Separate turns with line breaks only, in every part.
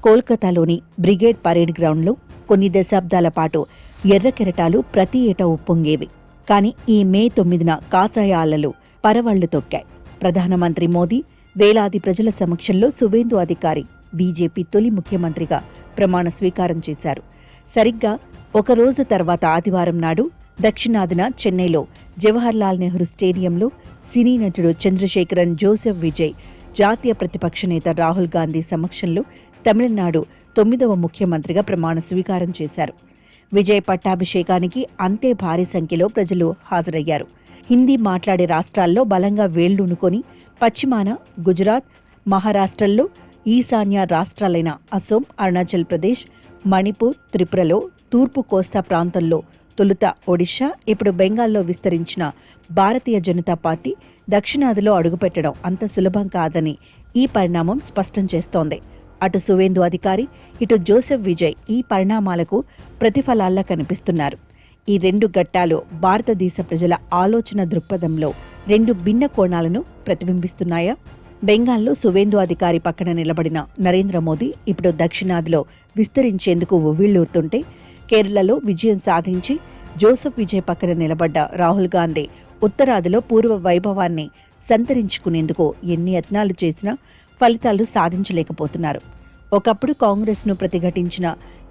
కోల్కతాలోని brigade parade గ్రౌండ్లో కొన్ని దశాబ్దాల పాటు ఎర్ర కెరటాలు ప్రతి ఏటా ఉప్పొంగేవి. కాని ఈ మే 9న కాషాయ అలలు పరవళ్లు తొక్కాయి. ప్రధానమంత్రి మోదీ వేలాది ప్రజల సమక్షంలో సువేందు అధికారి బీజేపీ తొలి ముఖ్యమంత్రిగా ప్రమాణ స్వీకారం చేశారు. సరిగ్గా ఒకరోజు తర్వాత ఆదివారం నాడు దక్షిణాదిన చెన్నైలో జవహర్లాల్ నెహ్రూ స్టేడియంలో సినీ నటుడు చంద్రశేఖరన్ జోసెఫ్ విజయ్, జాతీయ ప్రతిపక్ష నేత రాహుల్ గాంధీ సమక్షంలో తమిళనాడు 9వ ముఖ్యమంత్రిగా ప్రమాణ స్వీకారం చేశారు. విజయ్ పట్టాభిషేకానికి అంతే భారీ సంఖ్యలో ప్రజలు హాజరయ్యారు. హిందీ మాట్లాడే రాష్ట్రాల్లో బలంగా వేళ్లూనుకొని పశ్చిమాన గుజరాత్, మహారాష్ట్రల్లో ఈశాన్య రాష్ట్రాలైన అసోం, అరుణాచల్ ప్రదేశ్, మణిపూర్, త్రిపురలో, తూర్పు కోస్తా ప్రాంతంలో తొలుత ఒడిశా, ఇప్పుడు బెంగాల్లో విస్తరించిన భారతీయ జనతా పార్టీ దక్షిణాదిలో అడుగుపెట్టడం అంత సులభం కాదని ఈ పరిణామం స్పష్టం చేస్తోంది. అటు సువేందు అధికారి, ఇటు జోసెఫ్ విజయ్ ఈ పరిణామాలకు ప్రతిఫలాల్లా కనిపిస్తున్నారు. ఈ రెండు ఘట్టాలు భారతదేశ ప్రజల ఆలోచన దృక్పథంలో రెండు భిన్న కోణాలను ప్రతిబింబిస్తున్నాయా? బెంగాల్లో సువేందు అధికారి పక్కన నిలబడిన నరేంద్ర మోదీ ఇప్పుడు దక్షిణాదిలో విస్తరించేందుకు ఉవ్విళ్లూరుతుంటే, కేరళలో విజయం సాధించి జోసెఫ్ విజయ్ పక్కన నిలబడ్డ రాహుల్ గాంధీ ఉత్తరాదిలో పూర్వ వైభవాన్ని సంతరించుకునేందుకు ఎన్ని యత్నాలు చేసినా ఫలితాలు సాధించలేకపోతున్నారు. ఒకప్పుడు కాంగ్రెస్ను ప్రతిఘటించిన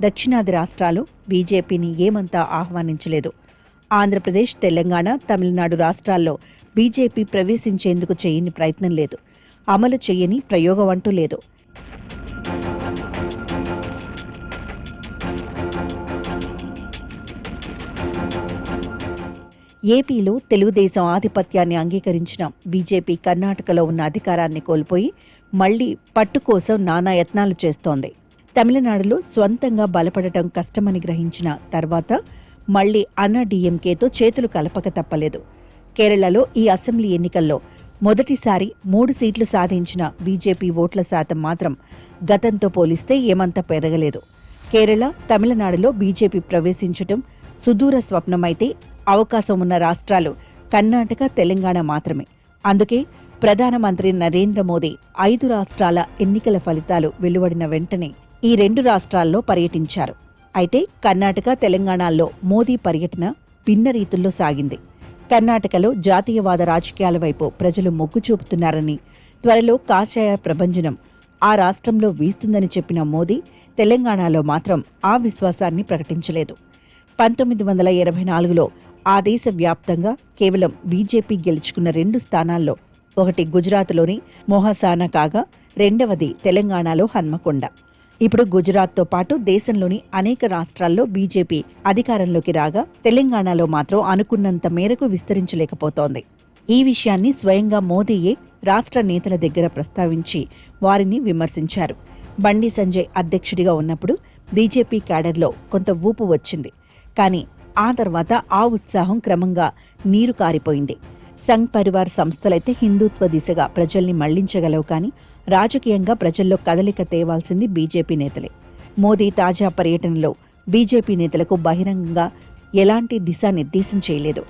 దక్షిణాది రాష్ట్రాలు బీజేపీని ఏమంతా ఆహ్వానించలేదు. ఆంధ్రప్రదేశ్, తెలంగాణ, తమిళనాడు రాష్ట్రాల్లో బీజేపీ ప్రవేశించేందుకు చేయని ప్రయత్నం లేదు. అమలు చేయని ప్రయోగం అంటూ లేదు. ఏపీలో తెలుగుదేశం ఆధిపత్యాన్ని అంగీకరించిన బీజేపీ కర్ణాటకలో ఉన్న అధికారాన్ని కోల్పోయి మళ్లీ పట్టు కోసం నానా యత్నాలు చేస్తోంది. తమిళనాడులో స్వంతంగా బలపడటం కష్టమని గ్రహించిన తర్వాత మళ్లీ అన్నాడీఎంకేతో చేతులు కలపక తప్పలేదు. కేరళలో ఈ అసెంబ్లీ ఎన్నికల్లో మొదటిసారి 3 సీట్లు సాధించిన బీజేపీ ఓట్ల శాతం మాత్రం గతంతో పోలిస్తే ఏమంత పెరగలేదు. కేరళ, తమిళనాడులో బీజేపీ ప్రవేశించటం సుదూర స్వప్నమైతే అవకాశం ఉన్న రాష్ట్రాలు కర్ణాటక, తెలంగాణ మాత్రమే. అందుకే ప్రధానమంత్రి నరేంద్ర మోదీ 5 రాష్ట్రాల ఎన్నికల ఫలితాలు వెలువడిన వెంటనే ఈ 2 రాష్ట్రాల్లో పర్యటించారు. అయితే కర్ణాటక, తెలంగాణల్లో మోదీ పర్యటన భిన్న రీతుల్లో సాగింది. కర్ణాటకలో జాతీయవాద రాజకీయాల వైపు ప్రజలు మొగ్గు చూపుతున్నారని, త్వరలో కాషాయ ప్రభంజనం ఆ రాష్ట్రంలో వీస్తుందని చెప్పిన మోదీ తెలంగాణలో మాత్రం ఆ విశ్వాసాన్ని ప్రకటించలేదు. 1984లో ఆ దేశ వ్యాప్తంగా కేవలం బీజేపీ గెలుచుకున్న 2 స్థానాల్లో ఒకటి గుజరాత్లోని మొహసానా కాగా, రెండవది తెలంగాణలో హన్మకొండ. ఇప్పుడు గుజరాత్తో పాటు దేశంలోని అనేక రాష్ట్రాల్లో బీజేపీ అధికారంలోకి రాగా, తెలంగాణలో మాత్రం అనుకున్నంత మేరకు విస్తరించలేకపోతోంది. ఈ విషయాన్ని స్వయంగా మోదీయే రాష్ట్ర నేతల దగ్గర ప్రస్తావించి వారిని విమర్శించారు. బండి సంజయ్ అధ్యక్షుడిగా ఉన్నప్పుడు బీజేపీ క్యాడర్లో కొంత ఊపు వచ్చింది. కానీ ఆ తర్వాత ఆ ఉత్సాహం క్రమంగా నీరు కారిపోయింది. సంఘ్ పరివార్ సంస్థలైతే హిందుత్వ దిశగా ప్రజల్ని మళ్లించగలవు, కానీ రాజకీయంగా ప్రజల్లో కదలిక తేవాల్సింది బీజేపీ నేతలే. మోదీ తాజా పర్యటనలో బీజేపీ నేతలకు బహిరంగంగా ఎలాంటి దిశానిర్దేశం చేయలేదు.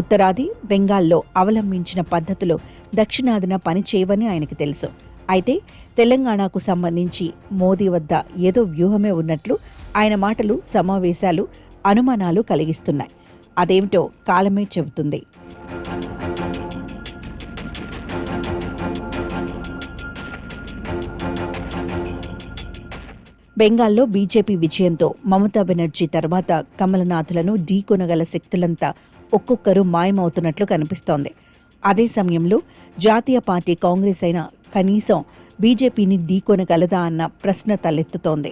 ఉత్తరాది, బెంగాల్లో అవలంబించిన పద్ధతులు దక్షిణాదిన పనిచేయవని ఆయనకు తెలుసు. అయితే తెలంగాణకు సంబంధించి మోదీ వద్ద ఏదో వ్యూహమే ఉన్నట్లు ఆయన మాటలు, సమావేశాలు అనుమానాలు కలిగిస్తున్నాయి. అదేమిటో కాలమే చెబుతుంది. బెంగాల్లో బీజేపీ విజయంతో మమతా బెనర్జీ తర్వాత కమలనాథులను ఢీకొనగల శక్తులంతా ఒక్కొక్కరు మాయమవుతున్నట్లు కనిపిస్తోంది. అదే సమయంలో జాతీయ పార్టీ కాంగ్రెస్ అయినా కనీసం బీజేపీని ఢీకొనగలదా అన్న ప్రశ్న తలెత్తుతోంది.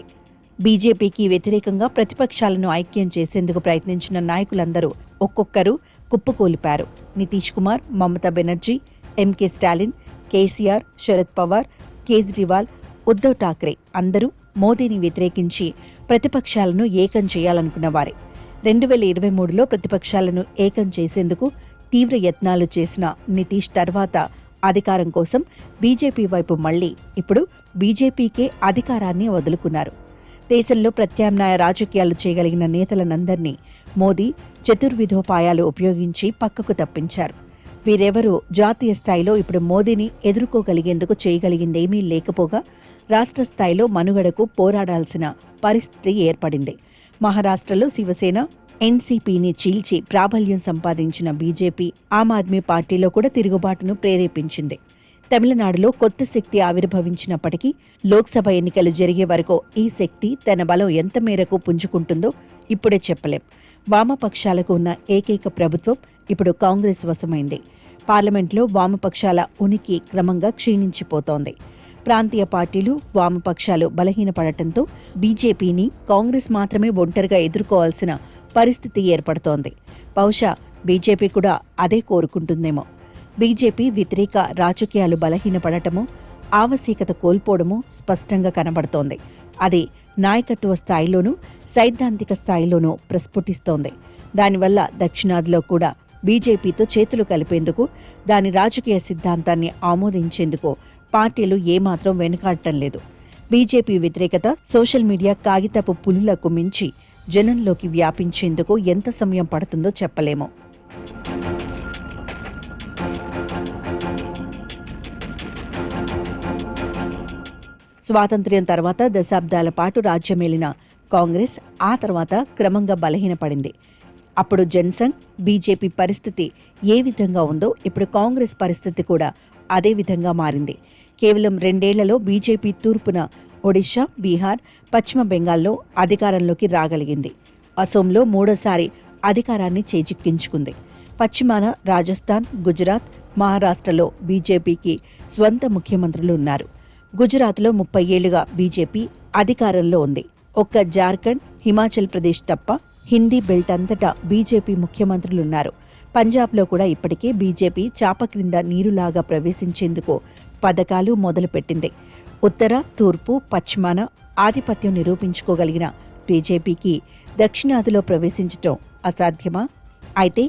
బీజేపీకి వ్యతిరేకంగా ప్రతిపక్షాలను ఐక్యం చేసేందుకు ప్రయత్నించిన నాయకులందరూ ఒక్కొక్కరు కుప్పకూలిపారు. నితీష్ కుమార్, మమతా బెనర్జీ, ఎంకే స్టాలిన్, కేసీఆర్, శరద్ పవార్, కేజ్రీవాల్, ఉద్ధవ్ ఠాక్రే అందరూ మోదీని వ్యతిరేకించి ప్రతిపక్షాలను ఏకం చేయాలనుకున్నవారే. 2023లో ప్రతిపక్షాలను ఏకం చేసేందుకు తీవ్ర యత్నాలు చేసిన నితీష్ తర్వాత అధికారం కోసం బీజేపీ వైపు మళ్లీ ఇప్పుడు బీజేపీకే అధికారాన్ని వదులుకున్నారు. దేశంలో ప్రత్యామ్నాయ రాజకీయాలు చేయగలిగిన నేతలనందరినీ మోదీ చతుర్విధోపాయాలు ఉపయోగించి పక్కకు తప్పించారు. వీరెవరూ జాతీయ స్థాయిలో ఇప్పుడు మోదీని ఎదుర్కోగలిగేందుకు చేయగలిగిందేమీ లేకపోగా రాష్ట్ర స్థాయిలో మనుగడకు పోరాడాల్సిన పరిస్థితి ఏర్పడింది. మహారాష్ట్రలో శివసేన, ఎన్సీపీని చీల్చి ప్రాబల్యం సంపాదించిన బీజేపీ, ఆమ్ ఆద్మీ పార్టీలో కూడా తిరుగుబాటును ప్రేరేపించింది. తమిళనాడులో కొత్త శక్తి ఆవిర్భవించినప్పటికీ లోక్సభ ఎన్నికలు జరిగే వరకు ఈ శక్తి తన బలం ఎంత మేరకు పుంజుకుంటుందో ఇప్పుడే చెప్పలేం. వామపక్షాలకు ఉన్న ఏకైక ప్రభుత్వం ఇప్పుడు కాంగ్రెస్ వశమైంది. పార్లమెంట్లో వామపక్షాల ఉనికి క్రమంగా క్షీణించిపోతోంది. ప్రాంతీయ పార్టీలు, వామపక్షాలు బలహీనపడటంతో బీజేపీని కాంగ్రెస్ మాత్రమే ఒంటరిగా ఎదుర్కోవాల్సిన పరిస్థితి ఏర్పడుతోంది. బహుశా బీజేపీ కూడా అదే కోరుకుంటుందేమో. బీజేపీ వ్యతిరేక రాజకీయాలు బలహీనపడటము, ఆవశ్యకత కోల్పోవడము స్పష్టంగా కనబడుతోంది. అది నాయకత్వ స్థాయిలోనూ సైద్ధాంతిక స్థాయిలోనూ ప్రస్ఫుటిస్తోంది. దానివల్ల దక్షిణాదిలో కూడా బీజేపీతో చేతులు కలిపేందుకు, దాని రాజకీయ సిద్ధాంతాన్ని ఆమోదించేందుకు పార్టీలు ఏమాత్రం వెనుకాడటం లేదు. బీజేపీ వ్యతిరేకత సోషల్ మీడియా కాగితపు పులులకు మించి జనంలోకి వ్యాపించేందుకు ఎంత సమయం పడుతుందో చెప్పలేము. స్వాతంత్ర్యం తర్వాత దశాబ్దాల పాటు రాజ్యమేలిన కాంగ్రెస్ ఆ తర్వాత క్రమంగా బలహీనపడింది. అప్పుడు జనసంఘ్, బీజేపీ పరిస్థితి ఏ విధంగా ఉందో ఇప్పుడు కాంగ్రెస్ పరిస్థితి కూడా అదే విధంగా మారింది. కేవలం 2 ఏళ్లలో బీజేపీ తూర్పున ఒడిశా, బీహార్, పశ్చిమ బెంగాల్లో అధికారంలోకి రాగలిగింది. అసోంలో 3వ అధికారాన్ని చేజిక్కించుకుంది. పశ్చిమాన రాజస్థాన్, గుజరాత్, మహారాష్ట్రలో బీజేపీకి స్వంత ముఖ్యమంత్రులు ఉన్నారు. గుజరాత్లో 30 ఏళ్లుగా బీజేపీ అధికారంలో ఉంది. ఒక్క జార్ఖండ్, హిమాచల్ ప్రదేశ్ తప్ప హిందీ బెల్ట్ అంతటా బీజేపీ ముఖ్యమంత్రులున్నారు. పంజాబ్లో కూడా ఇప్పటికే బీజేపీ చాప క్రింద నీరులాగా ప్రవేశించేందుకు పథకాలు మొదలుపెట్టింది. ఉత్తర, తూర్పు, పశ్చిమాన ఆధిపత్యం నిరూపించుకోగలిగిన బీజేపీకి దక్షిణాదిలో ప్రవేశించటం అసాధ్యమా? అయితే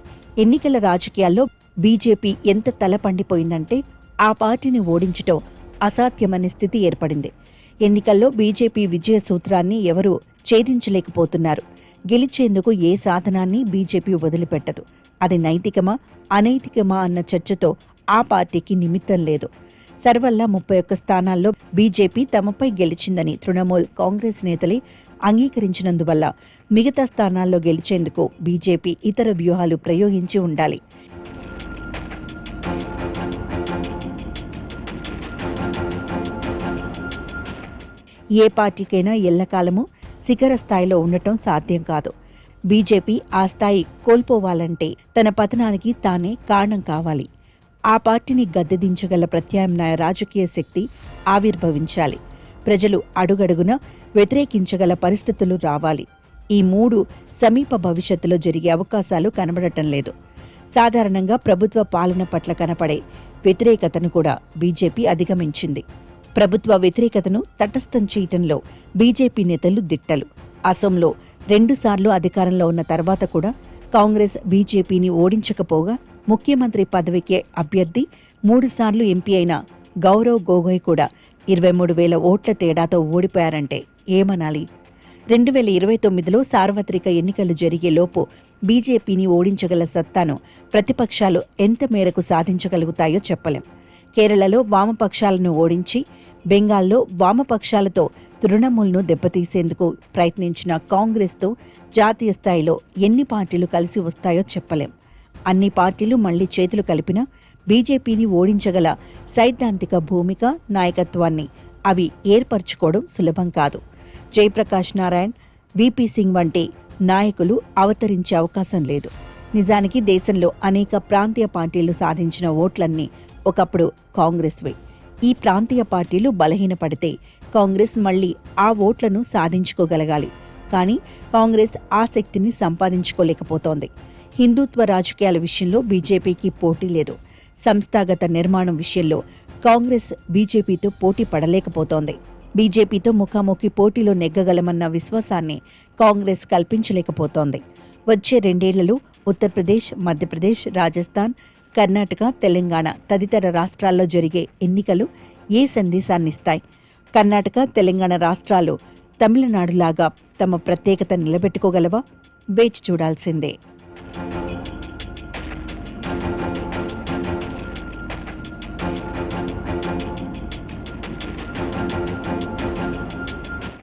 ఎన్నికల రాజకీయాల్లో బీజేపీ ఎంత తలపండిపోయిందంటే ఆ పార్టీని ఓడించటం అసాధ్యమనే స్థితి ఏర్పడింది. ఎన్నికల్లో బీజేపీ విజయ సూత్రాన్ని ఎవరూ ఛేదించలేకపోతున్నారు. గెలిచేందుకు ఏ సాధనాన్ని బీజేపీ వదిలిపెట్టదు. అది నైతికమా, అనైతికమా అన్న చర్చతో ఆ పార్టీకి నిమిత్తం లేదు. సర్వల్లా 31 స్థానాల్లో బీజేపీ తమపై గెలిచిందని తృణమూల్, కాంగ్రెస్ నేతలే అంగీకరించినందువల్ల మిగతా స్థానాల్లో గెలిచేందుకు బీజేపీ ఇతర వ్యూహాలు ప్రయోగించి ఉండాలి. ఏ పార్టీకైనా ఎల్లకాలము శిఖర స్థాయిలో ఉండటం సాధ్యం కాదు. బీజేపీ ఆ స్థాయి కోల్పోవాలంటే తన పతనానికి తానే కారణం కావాలి. ఆ పార్టీని గద్దెదించగల ప్రత్యామ్నాయ రాజకీయ శక్తి ఆవిర్భవించాలి. ప్రజలు అడుగడుగున వ్యతిరేకించగల పరిస్థితులు రావాలి. ఈ 3 సమీప భవిష్యత్తులో జరిగే అవకాశాలు కనబడటం లేదు. సాధారణంగా ప్రభుత్వ పాలన పట్ల కనపడే వ్యతిరేకతను కూడా బీజేపీ అధిగమించింది. ప్రభుత్వ వ్యతిరేకతను తటస్థం చేయటంలో బీజేపీ నేతలు దిట్టలు. అసోంలో 2 సార్లు అధికారంలో ఉన్న తర్వాత కూడా కాంగ్రెస్ బీజేపీని ఓడించకపోగా ముఖ్యమంత్రి పదవికి అభ్యర్థి 3 సార్లు ఎంపీ అయిన గౌరవ్ గొగోయ్ కూడా 23,000 ఓట్ల తేడాతో ఓడిపోయారంటే ఏమనాలి? 2029లో సార్వత్రిక ఎన్నికలు జరిగేలోపు బీజేపీని ఓడించగల సత్తాను ప్రతిపక్షాలు ఎంత మేరకు సాధించగలుగుతాయో చెప్పలేం. కేరళలో వామపక్షాలను ఓడించి, బెంగాల్లో వామపక్షాలతో తృణమూల్ను దెబ్బతీసేందుకు ప్రయత్నించిన కాంగ్రెస్తో జాతీయ స్థాయిలో ఎన్ని పార్టీలు కలిసి వస్తాయో చెప్పలేం. అన్ని పార్టీలు మళ్లీ చేతులు కలిపినా బీజేపీని ఓడించగల సైద్ధాంతిక భూమిక, నాయకత్వాన్ని అవి ఏర్పరచుకోవడం సులభం కాదు. జయప్రకాష్ నారాయణ్, వీపీ సింగ్ వంటి నాయకులు అవతరించే అవకాశం లేదు. నిజానికి దేశంలో అనేక ప్రాంతీయ పార్టీలు సాధించిన ఓట్లన్నీ ఒకప్పుడు కాంగ్రెస్వే. ఈ ప్రాంతీయ పార్టీలు బలహీనపడితే కాంగ్రెస్ మళ్లీ ఆ ఓట్లను సాధించుకోగలగాలి. కానీ కాంగ్రెస్ ఆ శక్తిని సంపాదించుకోలేకపోతోంది. హిందుత్వ రాజకీయాల విషయంలో బీజేపీకి పోటీ లేదు. సంస్థాగత నిర్మాణం విషయంలో కాంగ్రెస్ బీజేపీతో పోటీ పడలేకపోతోంది. బీజేపీతో ముఖాముఖి పోటీలో నెగ్గగలమన్న విశ్వాసాన్ని కాంగ్రెస్ కల్పించలేకపోతోంది. వచ్చే 2 ఏళ్లలో ఉత్తరప్రదేశ్, మధ్యప్రదేశ్, రాజస్థాన్, కర్ణాటక, తెలంగాణ తదితర రాష్ట్రాల్లో జరిగే ఎన్నికలు ఏ సందేశాన్నిస్తాయి? కర్ణాటక, తెలంగాణ రాష్ట్రాలు తమిళనాడులాగా తమ ప్రత్యేకత నిలబెట్టుకోగలవా? వేచి చూడాల్సిందే.